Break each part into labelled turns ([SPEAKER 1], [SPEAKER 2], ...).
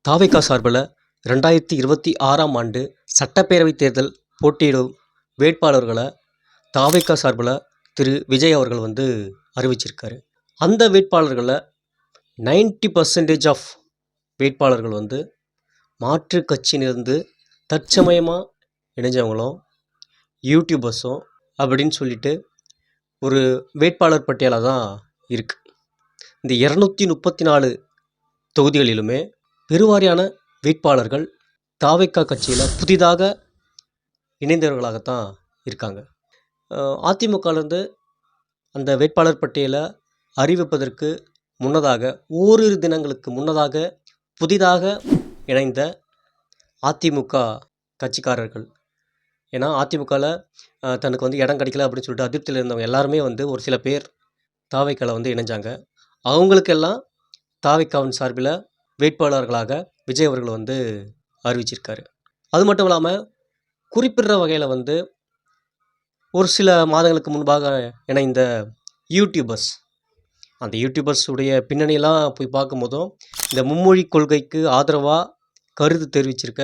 [SPEAKER 1] தாவேகா சார்பில் 2026ஆம் ஆண்டு சட்டப்பேரவைத் தேர்தல் போட்டியிடும் வேட்பாளர்களை தாவேகா சார்பில் திரு விஜய் அவர்கள் அறிவிச்சிருக்காரு. அந்த வேட்பாளர்களில் 90% ஆஃப் வேட்பாளர்கள் மாற்று கட்சியிலிருந்து தற்சமயமாக இணைஞ்சவங்களும் யூடியூபர்ஸும் அப்படின்னு சொல்லிட்டு ஒரு வேட்பாளர் பட்டியலாக தான் இருக்குது. இந்த 234 தொகுதிகளிலுமே பெருவாரியான வேட்பாளர்கள் தாவேகா கட்சியில் புதிதாக இணைந்தவர்களாகத்தான் இருக்காங்க. அதிமுகலேருந்து அந்த வேட்பாளர் பட்டியலை அறிவிப்பதற்கு முன்னதாக ஓரிரு தினங்களுக்கு முன்னதாக புதிதாக இணைந்த அதிமுக கட்சிக்காரர்கள், ஏன்னா அதிமுகவில் தனக்கு இடம் கிடைக்கல அப்படின்னு சொல்லிட்டு அதிருப்தியில் இருந்தவங்க எல்லாருமே ஒரு சில பேர் தாவேகாவில் இணைஞ்சாங்க. அவங்களுக்கெல்லாம் தாவேகாவின் சார்பில் வேட்பாளர்களாக விஜய் அவர்கள் அறிவிச்சிருக்காரு. அது மட்டும் இல்லாமல் குறிப்பிடுற வகையில் ஒரு சில மாதங்களுக்கு முன்பாக இணைந்த யூடியூபர்ஸ், அந்த யூடியூபர்ஸுடைய பின்னணியெல்லாம் போய் பார்க்கும்போதும் இந்த மும்மொழி கொள்கைக்கு ஆதரவாக கருத்து தெரிவிச்சிருக்க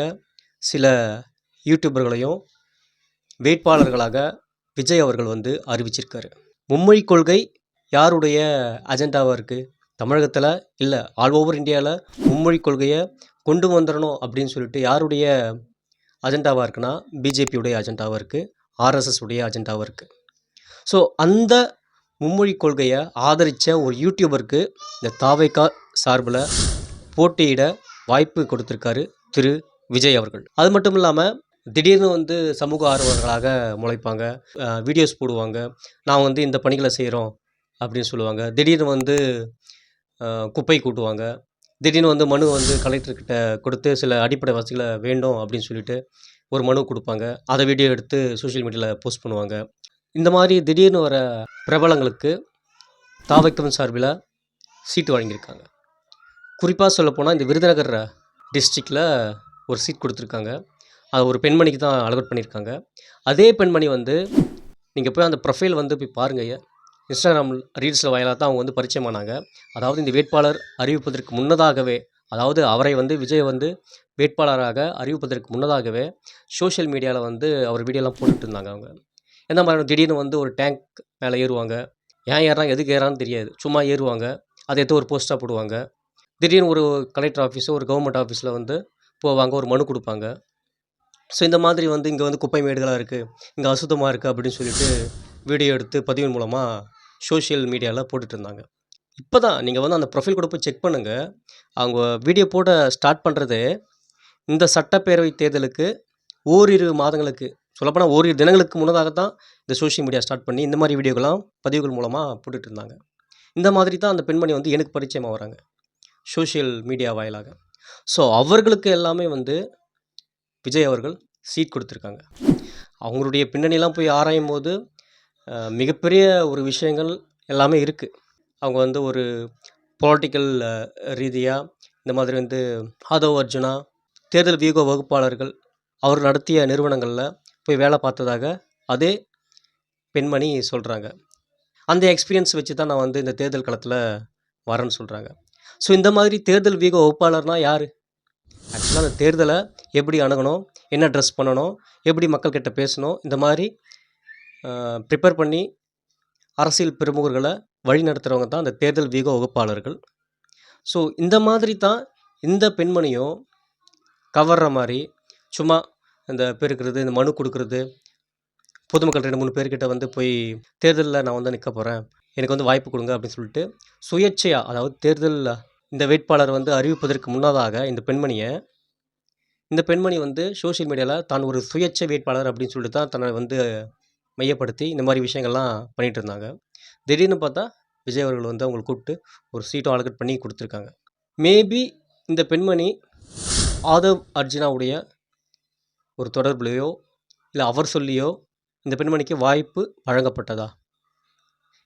[SPEAKER 1] சில யூடியூபர்களையும் வேட்பாளர்களாக விஜய் அவர்கள் அறிவிச்சிருக்காரு. மும்மொழி கொள்கை யாருடைய அஜெண்டாவாக இருக்குது? தமிழகத்தில் இல்லை, ஆல் ஓவர் இந்தியாவில் மும்மொழி கொள்கையை கொண்டு வந்துடணும் அப்படின்னு சொல்லிட்டு யாருடைய அஜெண்டாவாக இருக்குன்னா பிஜேபியுடைய அஜெண்டாவாக இருக்குது, ஆர்எஸ்எஸ் உடைய அஜெண்டாவாக இருக்குது. ஸோ அந்த மும்மொழி கொள்கையை ஆதரித்த ஒரு யூடியூபருக்கு இந்த தாவேகா சார்பில் போட்டியிட வாய்ப்பு கொடுத்துருக்காரு திரு விஜய் அவர்கள். அது மட்டும் இல்லாமல் திடீர்னு சமூக ஆர்வலர்களாக முளைப்பாங்க, வீடியோஸ் போடுவாங்க, நான் இந்த பணிகளை செய்கிறோம் அப்படின்னு சொல்லுவாங்க. திடீர்னு குப்பை கூட்டுவாங்க, திடீர்னு மனு கலெக்டர்கிட்ட கொடுத்து சில அடிப்படை வசதிகளை வேண்டும் அப்படின்னு சொல்லிட்டு ஒரு மனு கொடுப்பாங்க. அதை வீடியோ எடுத்து சோஷியல் மீடியாவில் போஸ்ட் பண்ணுவாங்க. இந்த மாதிரி திடீர்னு வர பிரபலங்களுக்கு தாவேகா சார்பில் சீட்டு வழங்கியிருக்காங்க. குறிப்பாக சொல்லப்போனால் இந்த விருதுநகர் டிஸ்ட்ரிக்டில் ஒரு சீட் கொடுத்துருக்காங்க. அது ஒரு பெண்மணிக்கு தான் அலோட் பண்ணியிருக்காங்க. அதே பெண்மணி நீங்கள் போய் அந்த ப்ரொஃபைல் போய் பாருங்கள். இன்ஸ்டாகிராம் ரீல்ஸில் வாயிலாக தான் அவங்க பரிச்சயமானாங்க. அதாவது இந்த வேட்பாளர் அறிவிப்பதற்கு முன்னதாகவே, அதாவது அவரை விஜய் வேட்பாளராக அறிவிப்பதற்கு முன்னதாகவே சோஷியல் மீடியாவில் அவர் வீடியோலாம் போட்டுட்டு இருந்தாங்க. அவங்க எந்த மாதிரி திடீர்னு ஒரு டேங்க் மேலே ஏறுவாங்க, ஏன் ஏறாங்க எதுக்கு ஏறான்னு தெரியாது, சும்மா ஏறுவாங்க, அதை எடுத்து ஒரு போஸ்ட்டாக போடுவாங்க. திடீர்னு ஒரு கலெக்டர் ஆஃபீஸோ ஒரு கவர்மெண்ட் ஆஃபீஸில் போவாங்க, ஒரு மனு கொடுப்பாங்க. ஸோ இந்த மாதிரி இங்கே குப்பை மேடுகளாக இருக்குது, இங்கே அசுத்தமாக இருக்குது அப்படின்னு சொல்லிட்டு வீடியோ எடுத்து பதிவின் மூலமாக சோஷியல் மீடியாவில் போட்டுட்டு இருந்தாங்க. இப்போ தான் நீங்கள் அந்த ப்ரொஃபைல் கூட போய் செக் பண்ணுங்கள். அவங்க வீடியோ போட ஸ்டார்ட் பண்ணுறது இந்த சட்டப்பேரவை தேர்தலுக்கு ஓரிரு மாதங்களுக்கு, சொல்லப்போனால் ஓரிரு தினங்களுக்கு முன்னதாகத்தான் இந்த சோஷியல் மீடியா ஸ்டார்ட் பண்ணி இந்த மாதிரி வீடியோக்கெல்லாம் பதிவுகள் மூலமாக போட்டுட்டு இருந்தாங்க. இந்த மாதிரி தான் அந்த பெண்மணி எனக்கு பரிச்சயமாக வராங்க சோஷியல் மீடியா வாயிலாக. ஸோ அவர்களுக்கு எல்லாமே விஜய் அவர்கள் சீட் கொடுத்துருக்காங்க. அவங்களுடைய பின்னணியெல்லாம் போய் ஆராயும் போது மிகப்பெரிய ஒரு விஷயங்கள் எல்லாமே இருக்குது. அவங்க ஒரு பொலிட்டிக்கல் ரீதியாக இந்த மாதிரி ஆதவ் அர்ஜுனா தேர்தல் வியூக வகுப்பாளர்கள் அவர் நடத்திய நிறுவனங்களில் போய் வேலை பார்த்ததாக அதே பெண்மணி சொல்கிறாங்க. அந்த எக்ஸ்பீரியன்ஸ் வச்சு தான் நான் இந்த தேர்தல் களத்தில் வரேன்னு சொல்கிறாங்க. ஸோ இந்த மாதிரி தேர்தல் வியூக வகுப்பாளர்னால் யார்? ஆக்சுவலாக அந்த தேர்தலை எப்படி அணுகணும், என்ன ட்ரெஸ் பண்ணணும், எப்படி மக்கள்கிட்ட பேசணும், இந்த மாதிரி ப்ரிப்பேர் பண்ணி அரசியல் பிரமுகர்களை வழி நடத்துகிறவங்க தான் அந்த தேர்தல் வியூக வகுப்பாளர்கள். ஸோ இந்த மாதிரி தான் இந்த பெண்மணியும் கவர்ற மாதிரி சும்மா இந்த பெருக்கிறது, இந்த மனு கொடுக்கறது, பொதுமக்கள் 2-3 பேர்கிட்ட போய் தேர்தலில் நான் நிற்க போகிறேன், எனக்கு வாய்ப்பு கொடுங்க அப்படின்னு சொல்லிட்டு சுயேட்சையாக, அதாவது தேர்தலில் இந்த வேட்பாளர் அறிவிப்பதற்கு முன்னதாக இந்த பெண்மணி சோஷியல் மீடியாவில் தான் ஒரு சுயேட்சை வேட்பாளர் அப்படின்னு சொல்லிட்டு தான் தன்னை மையப்படுத்தி இந்த மாதிரி விஷயங்கள்லாம் பண்ணிகிட்டு இருந்தாங்க. திடீர்னு பார்த்தா விஜய் அவர்கள் அவங்களை கூப்பிட்டு ஒரு சீட்டும் அலோகேட் பண்ணி கொடுத்துருக்காங்க. மேபி இந்த பெண்மணி ஆதவ் அர்ஜுனாவுடைய ஒரு தொடர்புலையோ இல்லை அவர் சொல்லியோ இந்த பெண்மணிக்கு வாய்ப்பு வழங்கப்பட்டதா?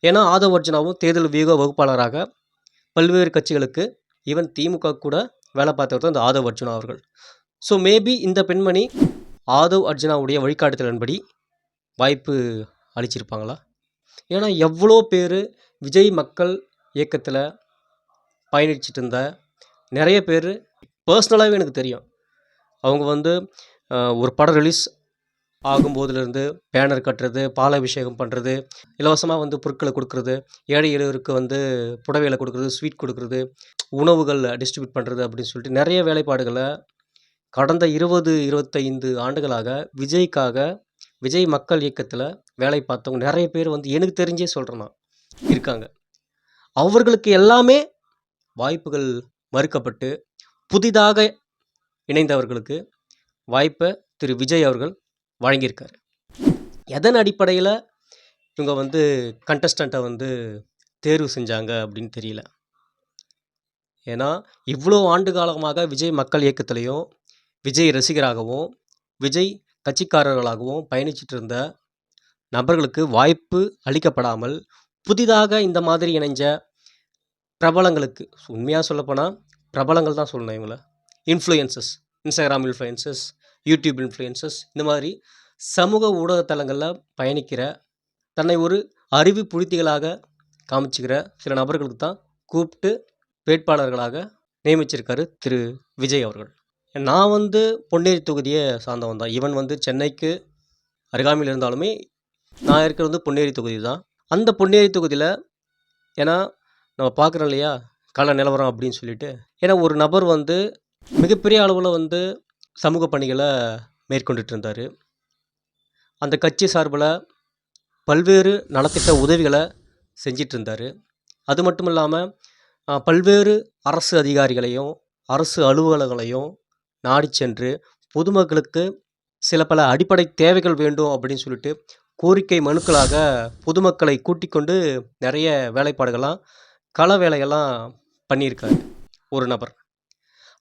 [SPEAKER 1] ஏன்னா ஆதவ் அர்ஜுனாவும் தேர்தல் வியூக வகுப்பாளராக பல்வேறு கட்சிகளுக்கு, ஈவன் திமுக கூட வேலை பார்த்தவர் தான் இந்த ஆதவ் அர்ஜுனா அவர்கள். ஸோ மேபி இந்த பெண்மணி ஆதவ் அர்ஜுனாவுடைய வழிகாட்டுதலின்படி வாய்ப்பு அளிச்சிருப்பாங்களா? ஏன்னா எவ்வளோ பேர் விஜய் மக்கள் இயக்கத்தில் பயணிச்சுட்டு இருந்த நிறைய பேர் பர்சனலாகவே எனக்கு தெரியும். அவங்க வந்து ஒரு படம் ரிலீஸ் ஆகும்போதுலேருந்து பேனர் கட்டுறது, பாலாபிஷேகம் பண்ணுறது, இலவசமாக வந்து பொருட்களை கொடுக்குறது, ஏழை எளியோருக்கு வந்து புடவைகளை கொடுக்குறது, ஸ்வீட் கொடுக்குறது, உணவுகள் டிஸ்ட்ரிபியூட் பண்ணுறது அப்படின்னு சொல்லிட்டு நிறைய வேலைப்பாடுகளை கடந்த 25 ஆண்டுகளாக விஜய் மக்கள் இயக்கத்தில் வேலை பார்த்தவங்க நிறைய பேர் வந்து எனக்கு தெரிஞ்சே சொல்கிறேன் நான் இருக்காங்க. அவர்களுக்கு எல்லாமே வாய்ப்புகள் மறுக்கப்பட்டு புதிதாக இணைந்தவர்களுக்கு வாய்ப்பை திரு விஜய் அவர்கள் வழங்கியிருக்காரு. எதன் அடிப்படையில் இவங்க வந்து கண்டஸ்டண்ட்டை வந்து தேர்வு செஞ்சாங்க அப்படின்னு தெரியல. ஏன்னா இவ்வளோ ஆண்டு காலமாக விஜய் மக்கள் இயக்கத்திலையும் விஜய் ரசிகராகவும் விஜய் கட்சிக்காரர்களாகவும் பயணிச்சிட்டு இருந்த நபர்களுக்கு வாய்ப்பு அளிக்கப்படாமல் புதிதாக இந்த மாதிரி இணைஞ்ச பிரபலங்களுக்கு, உண்மையாக சொல்லப்போனால் பிரபலங்கள் தான் சொல்லணும், இவங்கள influences, Instagram influences, YouTube influences, இந்த மாதிரி சமூக ஊடகத்தலங்களில் பயணிக்கிற தன்னை ஒரு அறிவுப்புழுத்திகளாக காமிச்சிக்கிற சில நபர்களுக்கு தான் கூப்பிட்டு வேட்பாளர்களாக நியமிச்சிருக்காரு திரு விஜய் அவர்கள். நான் வந்து பொன்னேரி தொகுதியை சார்ந்தவன் தான். இவன் வந்து சென்னைக்கு அருகாமையில் இருந்தாலுமே நான் இருக்கிறது வந்து பொன்னேரி தொகுதி தான். அந்த பொன்னேரி தொகுதியில் ஏன்னா நம்ம பார்க்குறோம் இல்லையா கள நிலவரம் அப்படின்னு சொல்லிட்டு, ஏன்னா ஒரு நபர் வந்து மிகப்பெரிய அளவில் வந்து சமூக பணிகளை மேற்கொண்டுட்டு இருந்தார். அந்த கட்சி சார்பில் பல்வேறு நலத்திட்ட உதவிகளை செஞ்சிட்டு இருந்தார். அது மட்டும் இல்லாமல் பல்வேறு அரசு அதிகாரிகளையும் அரசு அலுவலகங்களையும் நாடி சென்று பொதுமக்களுக்கு சில பல அடிப்படை தேவைகள் வேண்டும் அப்படின்னு சொல்லிட்டு கோரிக்கை மனுக்களாக பொதுமக்களை கூட்டிக் கொண்டு நிறைய வேலைப்பாடுகள்லாம் கள வேலைகள்லாம் பண்ணியிருக்காரு ஒரு நபர்.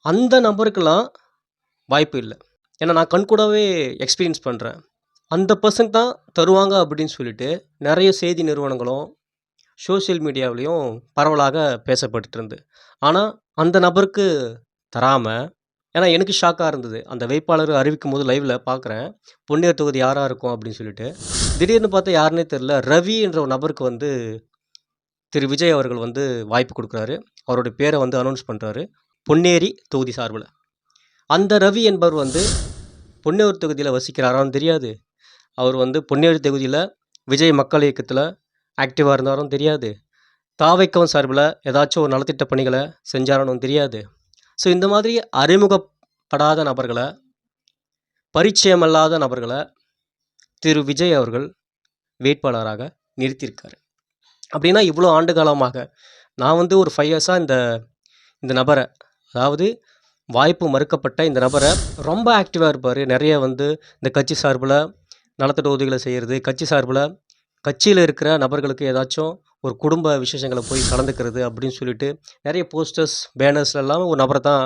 [SPEAKER 1] அந்த நபருக்கெல்லாம் வாய்ப்பு இல்லை. ஏன்னா நான் கண்கூடாவே எக்ஸ்பீரியன்ஸ் பண்ணுறேன். அந்த பர்சன் தான் தருவாங்க அப்படின்னு சொல்லிட்டு நிறைய செய்தி நிறுவனங்களும் சோஷியல் மீடியாவிலையும் பரவலாக பேசப்பட்டு இருந்து, ஆனால் அந்த நபருக்கு தராமல், ஏன்னா எனக்கு ஷாக்காக இருந்தது. அந்த வேட்பாளர் அறிவிக்கும் போது லைவில் பார்க்குறேன் பொன்னேரி தொகுதி யாராக இருக்கும் அப்படின்னு சொல்லிட்டு, திடீர்னு பார்த்தா யாருன்னே தெரில, ரவி என்ற ஒரு நபருக்கு வந்து திரு விஜய் அவர்கள் வந்து வாய்ப்பு கொடுக்குறாரு. அவருடைய பேரை வந்து அனௌன்ஸ் பண்ணுறாரு பொன்னேரி தொகுதி சார்பில். அந்த ரவி என்பவர் வந்து பொன்னேரி தொகுதியில் வசிக்கிறாரான்னு தெரியாது. அவர் வந்து பொன்னேரி தொகுதியில் விஜய் மக்கள் இயக்கத்தில் ஆக்டிவாக இருந்தாலும் தெரியாது. தாவைக்கம் சார்பில் ஏதாச்சும் ஒரு நலத்திட்ட பணிகளை செஞ்சாரனும் தெரியாது. ஸோ இந்த மாதிரி அறிமுகப்படாத நபர்களை, பரிச்சயமல்லாத நபர்களை திரு விஜய் அவர்கள் வேட்பாளராக நிறுத்தியிருக்காரு. அப்படின்னா இவ்வளோ ஆண்டு காலமாக நான் வந்து ஒரு 5 இயர்ஸாக இந்த நபரை, அதாவது வாய்ப்பு மறுக்கப்பட்ட இந்த நபரை ரொம்ப ஆக்டிவாக இருப்பார். நிறைய வந்து இந்த கட்சி சார்பில் நலத்திட்ட உதவிகளை செய்கிறது, கட்சி சார்பில் கட்சியில் இருக்கிற நபர்களுக்கு ஏதாச்சும் ஒரு குடும்ப விசேஷங்களை போய் கலந்துக்கிறது அப்படின்னு சொல்லிட்டு நிறைய போஸ்டர்ஸ் பேனர்ஸ்லாம் ஒரு நபரை தான்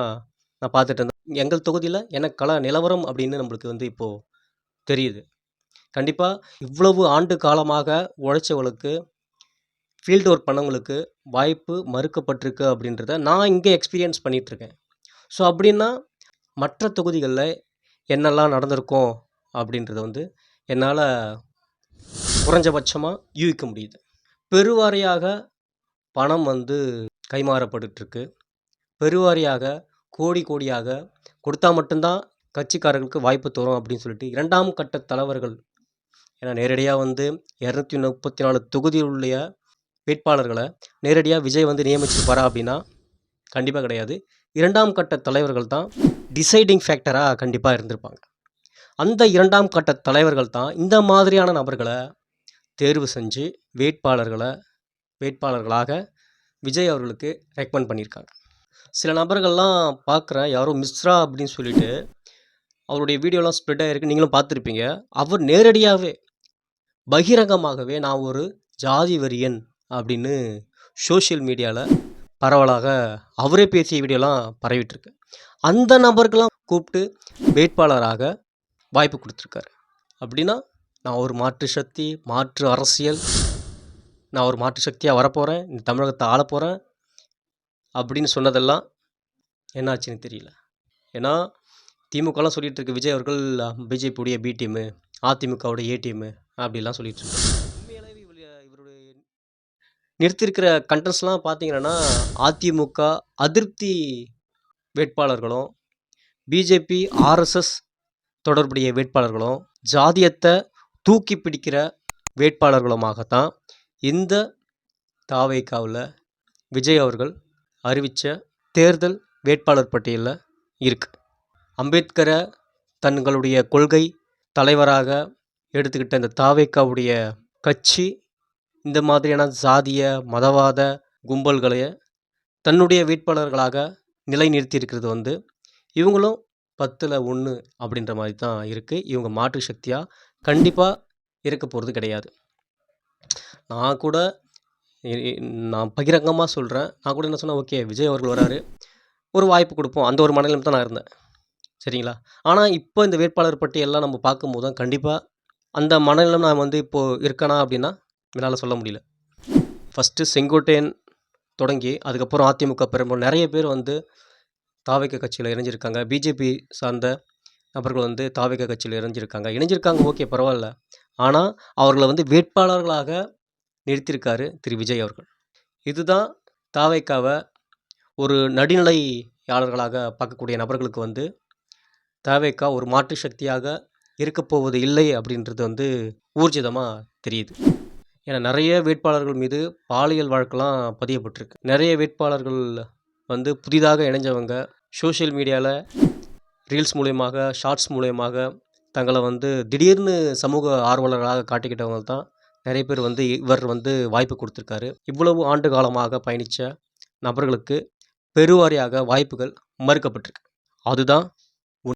[SPEAKER 1] நான் பார்த்துட்டு இருந்தேன். எங்கள் தொகுதியில் எனக்கு கள நிலவரம் அப்படின்னு நம்மளுக்கு வந்து இப்போது தெரியுது. கண்டிப்பாக இவ்வளவு ஆண்டு காலமாக உழைச்சவங்களுக்கு, ஃபீல்டு ஒர்க் பண்ணவங்களுக்கு வாய்ப்பு மறுக்கப்பட்டிருக்கு அப்படின்றத நான் இங்கே எக்ஸ்பீரியன்ஸ் பண்ணிகிட்ருக்கேன். ஸோ அப்படின்னா மற்ற தொகுதிகளில் என்னெல்லாம் நடந்திருக்கும் அப்படின்றத வந்து என்னால் குறைஞ்சபட்சமாக யூகிக்க முடியுது. பெருவாரியாக பணம் வந்து கைமாறப்பட்டுருக்கு. பெருவாரியாக கோடியாக கொடுத்தா மட்டும்தான் கட்சிக்காரர்களுக்கு வாய்ப்பு தரும் அப்படின்னு சொல்லிட்டு 2ஆம் கட்ட தலைவர்கள், ஏன்னா நேரடியாக வந்து 234 தொகுதியில் உள்ள வேட்பாளர்களை நேரடியாக விஜய் வந்து நியமிச்சிருப்பாரா அப்படின்னா கண்டிப்பாக கிடையாது. 2ஆம் கட்ட தலைவர்கள் தான் டிசைடிங் ஃபேக்டராக கண்டிப்பாக இருந்திருப்பாங்க. அந்த 2ஆம் கட்ட தலைவர்கள் தான் இந்த மாதிரியான நபர்களை தேர்வு செஞ்சு வேட்பாளர்களாக விஜய் அவர்களுக்கு ரெக்கமெண்ட் பண்ணியிருக்காங்க. சில நபர்கள்லாம் பார்க்குறேன், யாரோ மிஸ்ரா அப்படின்னு சொல்லிட்டு அவருடைய வீடியோலாம் ஸ்ப்ரெட் ஆகிருக்கு, நீங்களும் பார்த்துருப்பீங்க. அவர் நேரடியாகவே பகிரங்கமாகவே நான் ஒரு ஜாதி வெறியன் அப்படின்னு சோஷியல் மீடியாவில் பரவலாக அவரே பேசிய வீடியோலாம் பரவிட்டுருக்கு. அந்த நபர்கள்லாம் கூப்பிட்டு வேட்பாளராக வாய்ப்பு கொடுத்துருக்காரு. அப்படின்னா நான் ஒரு மாற்று சக்தி, மாற்று அரசியல், நான் ஒரு மாற்று சக்தியாக வரப்போகிறேன், இந்த தமிழகத்தை ஆளப்போகிறேன் அப்படின்னு சொன்னதெல்லாம் என்னாச்சுன்னு தெரியல. ஏன்னா திமுகலாம் சொல்லிகிட்டு இருக்கு விஜய் அவர்கள் பிஜேபியுடைய பி டீமு, அதிமுகவுடைய ஏ டீமு அப்படிலாம் சொல்லிட்டு இருக்கு. உண்மையிலே இவருடைய நிறுத்தியிருக்கிற கண்டென்ட்ஸ்லாம் பார்த்தீங்கன்னா அதிமுக அதிருப்தி வேட்பாளர்களும், பிஜேபி, ஆர்எஸ்எஸ் தொடர்புடைய வேட்பாளர்களும், ஜாதியத்தை தூக்கி பிடிக்கிற வேட்பாளர்களுமாகத்தான் இந்த தாவேகாவில் விஜய் அவர்கள் அறிவித்த தேர்தல் வேட்பாளர் பட்டியலில் இருக்கு. அம்பேத்கரை தங்களுடைய கொள்கை தலைவராக எடுத்துக்கிட்ட இந்த தாவேகாவுடைய கட்சி இந்த மாதிரியான சாதிய மதவாத கும்பல்களை தன்னுடைய வேட்பாளர்களாக நிலைநிறுத்தியிருக்கிறது வந்து இவங்களும் 10ல் 1 அப்படின்ற மாதிரி தான் இருக்குது. இவங்க மாற்று சக்தியாக கண்டிப்பாக இருக்க போகிறது கிடையாது. நான் பகிரங்கமாக சொல்கிறேன். நான் கூட என்ன சொன்னேன், ஓகே விஜய் அவர்கள் வராரு, ஒரு வாய்ப்பு கொடுப்போம், அந்த ஒரு மனநிலைமை தான் நான் இருந்தேன். சரிங்களா? ஆனால் இப்போ இந்த வேட்பாளர் பட்டியெல்லாம் நம்ம பார்க்கும்போது தான் கண்டிப்பாக அந்த மனநிலை நான் வந்து இப்போது இருக்கேனா அப்படின்னா என்னால் சொல்ல முடியல. ஃபஸ்ட்டு செங்கோட்டையன் தொடங்கி அதுக்கப்புறம் அதிமுக பெரும்பாலும் நிறைய பேர் வந்து தாவேகா கட்சியில் இணைஞ்சிருக்காங்க. பிஜேபி சார்ந்த நபர்கள் வந்து தாவேகா கட்சியில் இணைஞ்சிருக்காங்க, ஓகே பரவாயில்ல. ஆனால் அவர்களை வந்து வேட்பாளர்களாக நிறுத்தியிருக்காரு திரு விஜய் அவர்கள். இதுதான் தாவேகாவை ஒரு நடுநிலையாளர்களாக பார்க்கக்கூடிய நபர்களுக்கு வந்து தாவேகா ஒரு மாற்று சக்தியாக இருக்கப் போவது இல்லை அப்படின்றது வந்து ஊர்ஜிதமாக தெரியுது. ஏன்னா நிறைய வேட்பாளர்கள் மீது பாலியல் வழக்கெல்லாம் பதியப்பட்டிருக்கு. நிறைய வேட்பாளர்கள் வந்து புதிதாக இணைஞ்சவங்க சோஷியல் மீடியாவில் ரீல்ஸ் மூலயமாக, ஷார்ட்ஸ் மூலயமாக தங்களை வந்து திடீர்னு சமூக ஆர்வலர்களாக காட்டிக்கிட்டவங்க தான் நிறைய பேர் வந்து இவர் வந்து வாய்ப்பு கொடுத்துருக்காரு. இவ்வளவு ஆண்டு காலமாக பயணித்த நபர்களுக்கு பெருவாரியாக வாய்ப்புகள் மறுக்கப்பட்டிருக்கு. அதுதான்